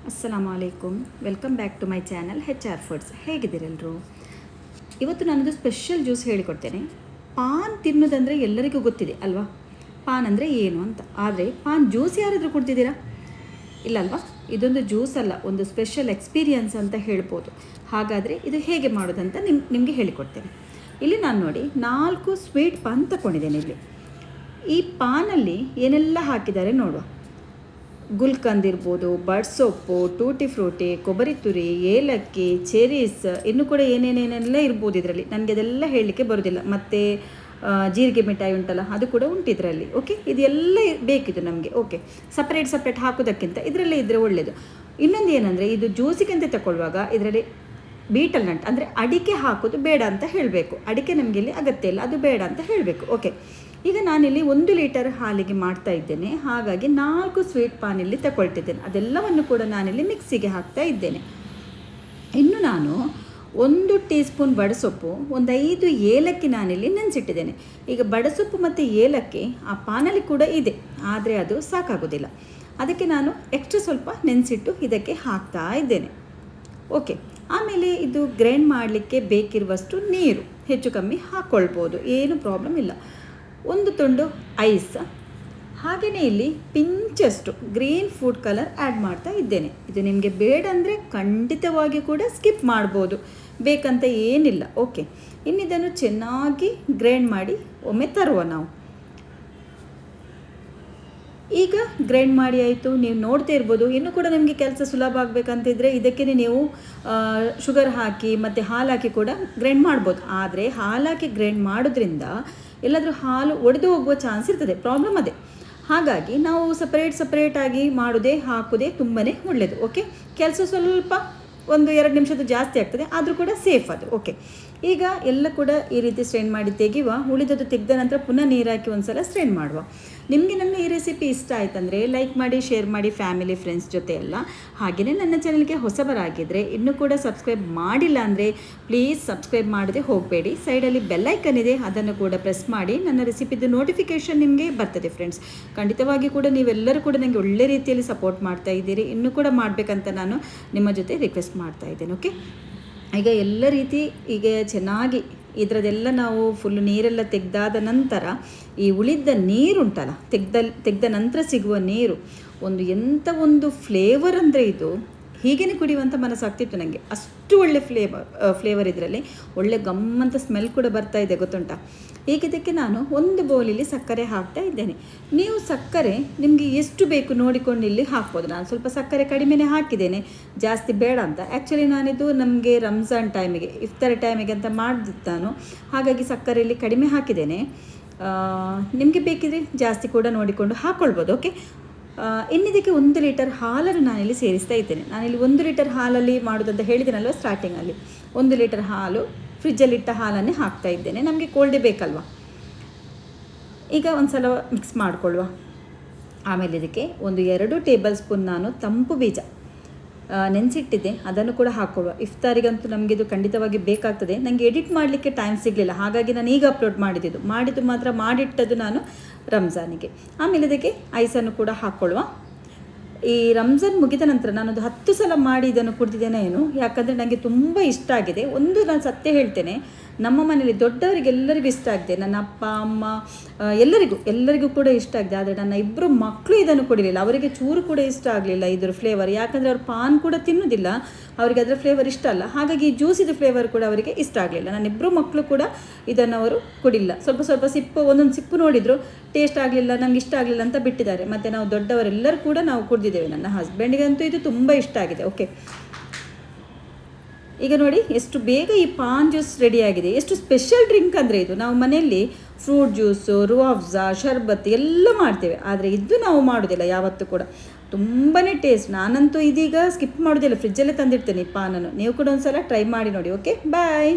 ಅಸ್ಸಲಾಮು ಅಲೈಕುಮ್. Welcome back to my channel HR foods. ಹೇಗಿದ್ದೀರೆಲ್ಲರೂ? ಇವತ್ತು ನಾನೊಂದು ಸ್ಪೆಷಲ್ ಜ್ಯೂಸ್ ಹೇಳಿಕೊಡ್ತೇನೆ. ಪಾನ್ ತಿನ್ನೋದಂದರೆ ಎಲ್ಲರಿಗೂ ಗೊತ್ತಿದೆ ಅಲ್ವಾ, ಪಾನ್ ಅಂದರೆ ಏನು ಅಂತ. ಆದರೆ ಪಾನ್ ಜ್ಯೂಸ್ ಯಾರಾದರೂ ಕುಡ್ತಿದ್ದೀರಾ? ಇಲ್ಲ ಅಲ್ವಾ? ಇದೊಂದು ಜ್ಯೂಸ್ ಅಲ್ಲ, ಒಂದು ಸ್ಪೆಷಲ್ ಎಕ್ಸ್ಪೀರಿಯನ್ಸ್ ಅಂತ ಹೇಳ್ಬೋದು. ಹಾಗಾದರೆ ಇದು ಹೇಗೆ ಮಾಡೋದಂತ ನಿಮಗೆ ಹೇಳಿಕೊಡ್ತೇನೆ. ಇಲ್ಲಿ ನಾನು ನೋಡಿ 4 ಸ್ವೀಟ್ ಪಾನ್ ತಗೊಂಡಿದ್ದೇನೆ. ಇಲ್ಲಿ ಈ ಪಾನಲ್ಲಿ ಏನೆಲ್ಲ ಹಾಕಿದ್ದಾರೆ ನೋಡುವ. ಗುಲ್ಕಂದ್ ಇರ್ಬೋದು, ಬಡ್ ಸೊಪ್ಪು, ಟೂಟಿ ಫ್ರೂಟಿ, ಕೊಬ್ಬರಿ ತುರಿ, ಏಲಕ್ಕಿ, ಚೆರೀಸ್, ಇನ್ನೂ ಕೂಡ ಏನೇನೇನೆಲ್ಲ ಇರ್ಬೋದು ಇದರಲ್ಲಿ. ನನಗೆ ಅದೆಲ್ಲ ಹೇಳಲಿಕ್ಕೆ ಬರೋದಿಲ್ಲ. ಮತ್ತು ಜೀರಿಗೆ ಮಿಠಾಯಿ ಉಂಟಲ್ಲ, ಅದು ಕೂಡ ಉಂಟು ಇದರಲ್ಲಿ. ಓಕೆ, ಇದೆಲ್ಲ ಬೇಕಿತ್ತು ನಮಗೆ. ಓಕೆ, ಸಪ್ರೇಟ್ ಹಾಕೋದಕ್ಕಿಂತ ಇದರಲ್ಲೇ ಇದ್ದರೆ ಒಳ್ಳೆಯದು. ಇನ್ನೊಂದು ಏನಂದರೆ, ಇದು ಜ್ಯೂಸಿಗೆ ಅಂತ ತಗೊಳ್ಳುವಾಗ ಇದರಲ್ಲಿ ಬೀಟಲ್ ನಟ್ ಅಂದರೆ ಅಡಿಕೆ ಹಾಕೋದು ಬೇಡ ಅಂತ ಹೇಳಬೇಕು. ಅಡಿಕೆ ನಮಗೆ ಇಲ್ಲಿ ಅಗತ್ಯ ಇಲ್ಲ, ಅದು ಬೇಡ ಅಂತ ಹೇಳಬೇಕು. ಓಕೆ, ಈಗ ನಾನಿಲ್ಲಿ 1 ಲೀಟರ್ ಹಾಲಿಗೆ ಮಾಡ್ತಾ ಇದ್ದೇನೆ. ಹಾಗಾಗಿ 4 ಸ್ವೀಟ್ ಪಾನ್ ಇಲ್ಲಿ ತಗೊಳ್ತಿದ್ದೇನೆ. ಅದೆಲ್ಲವನ್ನು ಕೂಡ ನಾನಿಲ್ಲಿ ಮಿಕ್ಸಿಗೆ ಹಾಕ್ತಾ ಇದ್ದೇನೆ. ಇನ್ನು ನಾನು 1 ಟೀ ಸ್ಪೂನ್ ಬಡಸೊಪ್ಪು, 5 ಏಲಕ್ಕಿ ನಾನಿಲ್ಲಿ ನೆನೆಸಿಟ್ಟಿದ್ದೇನೆ. ಈಗ ಬಡಸೊಪ್ಪು ಮತ್ತು ಏಲಕ್ಕಿ ಆ ಪಾನಲ್ಲಿ ಕೂಡ ಇದೆ, ಆದರೆ ಅದು ಸಾಕಾಗೋದಿಲ್ಲ. ಅದಕ್ಕೆ ನಾನು ಎಕ್ಸ್ಟ್ರಾ ಸ್ವಲ್ಪ ನೆನೆಸಿಟ್ಟು ಇದಕ್ಕೆ ಹಾಕ್ತಾ ಇದ್ದೇನೆ. ಓಕೆ, ಆಮೇಲೆ ಇದು ಗ್ರೈಂಡ್ ಮಾಡಲಿಕ್ಕೆ ಬೇಕಿರುವಷ್ಟು ನೀರು ಹೆಚ್ಚು ಕಮ್ಮಿ ಹಾಕ್ಕೊಳ್ಬೋದು, ಏನು ಪ್ರಾಬ್ಲಮ್ ಇಲ್ಲ. 1 ತುಂಡು ಐಸ್, ಹಾಗೆಯೇ ಇಲ್ಲಿ ಪಿಂಚಷ್ಟು ಗ್ರೀನ್ ಫುಡ್ ಕಲರ್ ಆ್ಯಡ್ ಮಾಡ್ತಾ ಇದ್ದೇನೆ. ಇದು ನಿಮಗೆ ಬೇಡ ಅಂದರೆ ಖಂಡಿತವಾಗಿ ಕೂಡ ಸ್ಕಿಪ್ ಮಾಡ್ಬೋದು, ಬೇಕಂತ ಏನಿಲ್ಲ. ಓಕೆ, ಇನ್ನಿದನ್ನು ಚೆನ್ನಾಗಿ ಗ್ರೈಂಡ್ ಮಾಡಿ ಒಮ್ಮೆ ತರುವ ನಾವು. ಈಗ ಗ್ರೈಂಡ್ ಮಾಡಿ ಆಯಿತು. ನೀವು ನೋಡ್ತಾ ಇರ್ಬೋದು. ಇನ್ನೂ ಕೂಡ ನಿಮಗೆ ಕೆಲಸ ಸುಲಭ ಆಗಬೇಕಂತಿದ್ರೆ ಇದಕ್ಕೆ ನೀವು ಶುಗರ್ ಹಾಕಿ ಮತ್ತು ಹಾಲು ಹಾಕಿ ಕೂಡ ಗ್ರೈಂಡ್ ಮಾಡ್ಬೋದು. ಆದರೆ ಹಾಲು ಹಾಕಿ ಗ್ರೈಂಡ್ ಮಾಡೋದ್ರಿಂದ ಎಲ್ಲಾದರೂ ಹಾಲು ಒಡೆದು ಹೋಗುವ ಚಾನ್ಸ್ ಇರ್ತದೆ, ಪ್ರಾಬ್ಲಮ್ ಅದೇ. ಹಾಗಾಗಿ ನಾವು ಸಪ್ರೇಟಾಗಿ ಮಾಡೋದೇ ಹಾಕೋದೇ ತುಂಬಾ ಒಳ್ಳೆಯದು. ಓಕೆ, ಕೆಲಸ ಸ್ವಲ್ಪ 1-2 ನಿಮಿಷದ ಜಾಸ್ತಿ ಆಗ್ತದೆ, ಆದರೂ ಕೂಡ ಸೇಫ್ ಅದು. ಓಕೆ, ಈಗ ಎಲ್ಲ ಕೂಡ ಈ ರೀತಿ ಸ್ಟ್ರೈನ್ ಮಾಡಿ ತೆಗೆಯುವ. ಉಳಿದದ್ದು ತೆಗೆದ ನಂತರ ಪುನಃ ನೀರು ಹಾಕಿ ಒಂದು ಸಲ ಸ್ಟ್ರೈನ್ ಮಾಡುವ. ನಿಮಗೆ ನನ್ನ ಈ ರೆಸಿಪಿ ಇಷ್ಟ ಆಯ್ತಂದರೆ ಲೈಕ್ ಮಾಡಿ, ಶೇರ್ ಮಾಡಿ ಫ್ಯಾಮಿಲಿ ಫ್ರೆಂಡ್ಸ್ ಜೊತೆ ಎಲ್ಲ. ಹಾಗೆಯೇ ನನ್ನ ಚಾನಲ್ಗೆ ಹೊಸಬರಾಗಿದ್ದರೆ ಇನ್ನೂ ಕೂಡ ಸಬ್ಸ್ಕ್ರೈಬ್ ಮಾಡಿಲ್ಲ ಅಂದರೆ ಪ್ಲೀಸ್ ಸಬ್ಸ್ಕ್ರೈಬ್ ಮಾಡದೆ ಹೋಗಬೇಡಿ. ಸೈಡಲ್ಲಿ ಬೆಲ್ಲೈಕನ್ ಇದೆ, ಅದನ್ನು ಕೂಡ ಪ್ರೆಸ್ ಮಾಡಿ. ನನ್ನ ರೆಸಿಪಿದು ನೋಟಿಫಿಕೇಷನ್ ನಿಮಗೆ ಬರ್ತದೆ ಫ್ರೆಂಡ್ಸ್. ಖಂಡಿತವಾಗಿ ಕೂಡ ನೀವೆಲ್ಲರೂ ಕೂಡ ನನಗೆ ಒಳ್ಳೆ ರೀತಿಯಲ್ಲಿ ಸಪೋರ್ಟ್ ಮಾಡ್ತಾ ಇದ್ದೀರಿ. ಇನ್ನೂ ಕೂಡ ಮಾಡಬೇಕಂತ ನಾನು ನಿಮ್ಮ ಜೊತೆ ರಿಕ್ವೆಸ್ಟ್ ಮಾಡ್ತಾ ಇದ್ದೇನೆ. ಓಕೆ, ಈಗ ಎಲ್ಲ ರೀತಿ ಈಗ ಚೆನ್ನಾಗಿ ಇದರದೆಲ್ಲ ನಾವು ಫುಲ್ಲು ನೀರೆಲ್ಲ ತೆಗೆದಾದ ನಂತರ ಈ ಉಳಿದ ನೀರುಂಟಲ್ಲ, ತೆಗೆದ ನಂತರ ಸಿಗುವ ನೀರು ಒಂದು ಎಂಥ ಒಂದು ಫ್ಲೇವರ್ ಅಂದರೆ ಇದು ಹೀಗೇ ಕುಡಿಯುವಂಥ ಮನಸ್ಸಾಗ್ತಿತ್ತು ನನಗೆ. ಅಷ್ಟು ಒಳ್ಳೆ ಫ್ಲೇವರ್ ಇದರಲ್ಲಿ. ಒಳ್ಳೆ ಗಮ್ಮಂತ ಸ್ಮೆಲ್ ಕೂಡ ಬರ್ತಾ ಇದೆ, ಗೊತ್ತುಂಟ. ಈಗ ಇದಕ್ಕೆ ನಾನು 1 ಬೌಲಲ್ಲಿ ಸಕ್ಕರೆ ಹಾಕ್ತಾ ಇದ್ದೇನೆ. ನೀವು ಸಕ್ಕರೆ ನಿಮಗೆ ಎಷ್ಟು ಬೇಕು ನೋಡಿಕೊಂಡು ಇಲ್ಲಿ ಹಾಕ್ಬೋದು. ನಾನು ಸ್ವಲ್ಪ ಸಕ್ಕರೆ ಕಡಿಮೆನೇ ಹಾಕಿದ್ದೇನೆ, ಜಾಸ್ತಿ ಬೇಡ ಅಂತ. ಆ್ಯಕ್ಚುಲಿ ನಾನಿದು ನಮಗೆ ರಂಜಾನ್ ಟೈಮಿಗೆ, ಇಫ್ತಾರ್ ಟೈಮಿಗೆ ಅಂತ ಮಾಡಿದ್ದು ನಾನು. ಹಾಗಾಗಿ ಸಕ್ಕರೆಯಲ್ಲಿ ಕಡಿಮೆ ಹಾಕಿದ್ದೇನೆ. ನಿಮಗೆ ಬೇಕಿದ್ರೆ ಜಾಸ್ತಿ ಕೂಡ ನೋಡಿಕೊಂಡು ಹಾಕ್ಕೊಳ್ಬೋದು. ಓಕೆ, ಇನ್ನಿದಕ್ಕೆ 1 ಲೀಟರ್ ಹಾಲನ್ನು ನಾನಿಲ್ಲಿ ಸೇರಿಸ್ತಾ ಇದ್ದೇನೆ. ನಾನಿಲ್ಲಿ 1 ಲೀಟರ್ ಹಾಲಲ್ಲಿ ಮಾಡೋದಂತ ಹೇಳಿದ್ದೀನಲ್ವ ಸ್ಟಾರ್ಟಿಂಗಲ್ಲಿ. 1 ಲೀಟರ್ ಹಾಲು, ಫ್ರಿಜ್ಜಲ್ಲಿಟ್ಟ ಹಾಲನ್ನೇ ಹಾಕ್ತಾ ಇದ್ದೇನೆ. ನಮಗೆ ಕೋಲ್ಡೇ ಬೇಕಲ್ವ. ಈಗ ಒಂದು ಸಲ ಮಿಕ್ಸ್ ಮಾಡಿಕೊಳ್ಳುವ. ಆಮೇಲೆ ಇದಕ್ಕೆ 1-2 ಟೇಬಲ್ ಸ್ಪೂನ್ ನಾನು ತಂಪು ಬೀಜ ನೆನೆಸಿಟ್ಟಿದ್ದೆ, ಅದನ್ನು ಕೂಡ ಹಾಕ್ಕೊಳ್ಳುವ. ಇಫ್ತಾರಿಗಂತೂ ನಮಗೆ ಇದು ಖಂಡಿತವಾಗಿ ಬೇಕಾಗ್ತದೆ. ನನಗೆ ಎಡಿಟ್ ಮಾಡಲಿಕ್ಕೆ ಟೈಮ್ ಸಿಗಲಿಲ್ಲ, ಹಾಗಾಗಿ ನಾನು ಈಗ ಅಪ್ಲೋಡ್ ಮಾಡಿದ್ದು ಮಾತ್ರ ಮಾಡಿಟ್ಟದ್ದು ನಾನು ರಂಜಾನಿಗೆ. ಆಮೇಲೆ ಇದಕ್ಕೆ ಐಸನ್ನು ಕೂಡ ಹಾಕ್ಕೊಳ್ಳುವ. ಈ ರಂಜಾನ್ ಮುಗಿದ ನಂತರ ನಾನೊಂದು 10 ಸಲ ಮಾಡಿ ಇದನ್ನು ಕುಡಿದಿದ್ದೇನೆ ಏನು, ಯಾಕಂದರೆ ನನಗೆ ತುಂಬ ಇಷ್ಟ ಆಗಿದೆ. ನಾನು ಸತ್ಯ ಹೇಳ್ತೇನೆ, ನಮ್ಮ ಮನೇಲಿ ದೊಡ್ಡವರಿಗೆಲ್ಲರಿಗೂ ಇಷ್ಟ ಆಗಿದೆ. ನನ್ನ ಅಪ್ಪ ಅಮ್ಮ ಎಲ್ಲರಿಗೂ ಕೂಡ ಇಷ್ಟ ಆಗಿದೆ. ಆದರೆ ನನ್ನ 2 ಮಕ್ಕಳು ಇದನ್ನು ಕುಡಿಲಿಲ್ಲ, ಅವರಿಗೆ ಚೂರು ಕೂಡ ಇಷ್ಟ ಆಗಲಿಲ್ಲ ಇದರ ಫ್ಲೇವರ್. ಯಾಕಂದರೆ ಅವ್ರು ಪಾನ್ ಕೂಡ ತಿನ್ನೋದಿಲ್ಲ, ಅವರಿಗೆ ಅದರ ಫ್ಲೇವರ್ ಇಷ್ಟ ಅಲ್ಲ. ಹಾಗಾಗಿ ಈ ಜ್ಯೂಸಿದ ಫ್ಲೇವರ್ ಕೂಡ ಅವರಿಗೆ ಇಷ್ಟ ಆಗಲಿಲ್ಲ. ನನ್ನ 2 ಮಕ್ಕಳು ಕೂಡ ಇದನ್ನು ಅವರು ಕುಡಿಲ್ಲ. ಸ್ವಲ್ಪ ಸಿಪ್ಪು, ಒಂದೊಂದು ಸಿಪ್ಪು ನೋಡಿದರು, ಟೇಸ್ಟ್ ಆಗಲಿಲ್ಲ, ನಮ್ಗೆ ಇಷ್ಟ ಆಗಲಿಲ್ಲ ಅಂತ ಬಿಟ್ಟಿದ್ದಾರೆ. ಮತ್ತು ನಾವು ದೊಡ್ಡವರೆಲ್ಲರೂ ಕೂಡ ನಾವು ಕುಡಿದಿದ್ದೇವೆ. ನನ್ನ ಹಸ್ಬೆಂಡಿಗಂತೂ ಇದು ತುಂಬ ಇಷ್ಟ ಆಗಿದೆ. ಓಕೆ, ಈಗ ನೋಡಿ ಎಷ್ಟು ಬೇಗ ಈ ಪಾನ್ ಜ್ಯೂಸ್ ರೆಡಿಯಾಗಿದೆ. ಎಷ್ಟು ಸ್ಪೆಷಲ್ ಡ್ರಿಂಕ್ ಅಂದರೆ ಇದು. ನಾವು ಮನೆಯಲ್ಲಿ ಫ್ರೂಟ್ ಜ್ಯೂಸು, ರೂಅಫ್ಜಾ, ಶರ್ಬತ್ ಎಲ್ಲ ಮಾಡ್ತೇವೆ, ಆದರೆ ಇದು ನಾವು ಮಾಡೋದಿಲ್ಲ ಯಾವತ್ತೂ ಕೂಡ. ತುಂಬಾ ಟೇಸ್ಟ್. ನಾನಂತೂ ಇದೀಗ ಸ್ಕಿಪ್ ಮಾಡೋದಿಲ್ಲ, ಫ್ರಿಜ್ಜಲ್ಲೇ ತಂದಿಡ್ತೇನೆ ಈ ಪಾನನ್ನು. ನೀವು ಕೂಡ ಒಂದು ಸಲ ಟ್ರೈ ಮಾಡಿ ನೋಡಿ. ಓಕೆ, ಬಾಯ್.